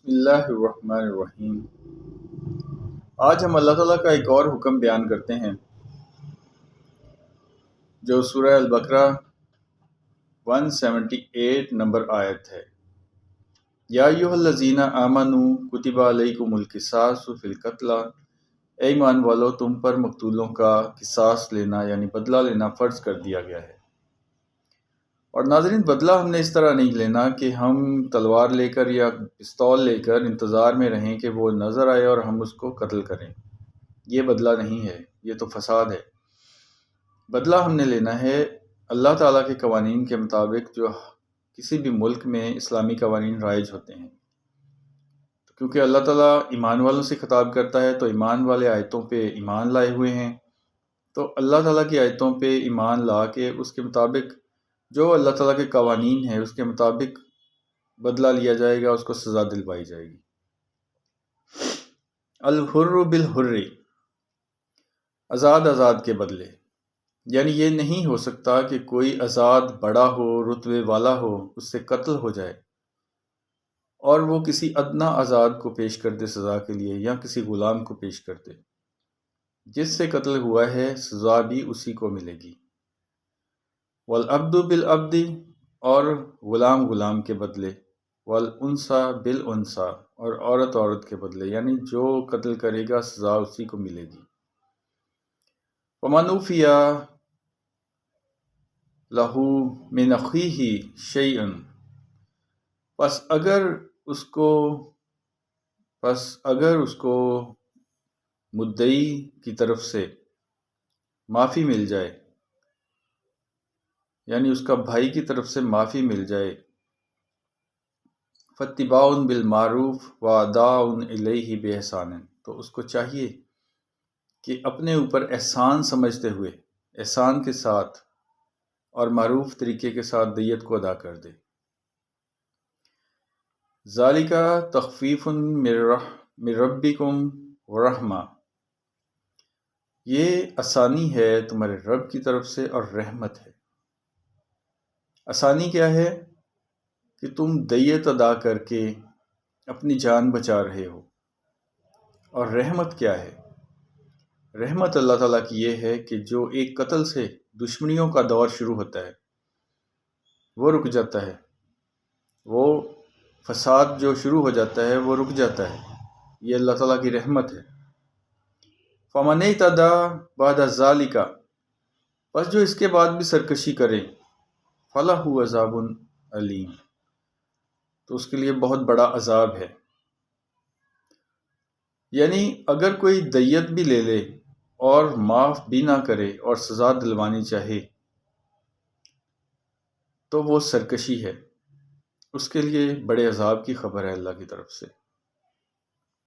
بسم اللہ الرحمن الرحیم۔ آج ہم اللہ تعالیٰ کا ایک اور حکم بیان کرتے ہیں جو سورہ البقرہ 178 نمبر آیت ہے۔ یا ایھا الذین آمنوا کتب علیکم القصاص فی القتلی، اے ایمان والو تم پر مقتولوں کا قصاص لینا یعنی بدلہ لینا فرض کر دیا گیا ہے۔ اور ناظرین، بدلہ ہم نے اس طرح نہیں لینا کہ ہم تلوار لے کر یا پستول لے کر انتظار میں رہیں کہ وہ نظر آئے اور ہم اس کو قتل کریں۔ یہ بدلہ نہیں ہے، یہ تو فساد ہے۔ بدلہ ہم نے لینا ہے اللہ تعالیٰ کے قوانین کے مطابق جو کسی بھی ملک میں اسلامی قوانین رائج ہوتے ہیں۔ کیونکہ اللہ تعالیٰ ایمان والوں سے خطاب کرتا ہے تو ایمان والے آیتوں پہ ایمان لائے ہوئے ہیں، تو اللہ تعالیٰ کی آیتوں پہ ایمان لا کے اس کے مطابق جو اللہ تعالیٰ کے قوانین ہیں اس کے مطابق بدلہ لیا جائے گا، اس کو سزا دلوائی جائے گی۔ الحر بالحر، آزاد کے بدلے، یعنی یہ نہیں ہو سکتا کہ کوئی آزاد بڑا ہو، رتبے والا ہو، اس سے قتل ہو جائے اور وہ کسی ادنا آزاد کو پیش کر دے سزا کے لیے، یا کسی غلام کو پیش کر دے۔ جس سے قتل ہوا ہے سزا بھی اسی کو ملے گی۔ والعبد بالعبد، اور غلام کے بدلے، والانثی بالانثی، اور عورت کے بدلے، یعنی جو قتل کرے گا سزا اسی کو ملے گی۔ ومن عفی لہ من اخیہ شیء، پس اگر اس کو مدعی کی طرف سے معافی مل جائے، یعنی اس کا بھائی کی طرف سے معافی مل جائے، فاتباع بالمعروف واداء الیہ بإحسان، تو اس کو چاہیے کہ اپنے اوپر احسان سمجھتے ہوئے، احسان کے ساتھ اور معروف طریقے کے ساتھ دیت کو ادا کر دے۔ ذالک تخفیف من ربکم ورحمہ، یہ آسانی ہے تمہارے رب کی طرف سے اور رحمت ہے۔ آسانی کیا ہے؟ کہ تم دیت ادا کر کے اپنی جان بچا رہے ہو۔ اور رحمت کیا ہے؟ رحمت اللہ تعالیٰ کی یہ ہے کہ جو ایک قتل سے دشمنیوں کا دور شروع ہوتا ہے وہ رک جاتا ہے، وہ فساد جو شروع ہو جاتا ہے وہ رک جاتا ہے۔ یہ اللہ تعالیٰ کی رحمت ہے۔ فمن اعتدی بعد ذلک، پس جو اس کے بعد بھی سرکشی کرے، فلہ عذاب علیم، تو اس کے لیے بہت بڑا عذاب ہے۔ یعنی اگر کوئی دیت بھی لے لے اور معاف بھی نہ کرے اور سزا دلوانی چاہے تو وہ سرکشی ہے، اس کے لیے بڑے عذاب کی خبر ہے اللہ کی طرف سے۔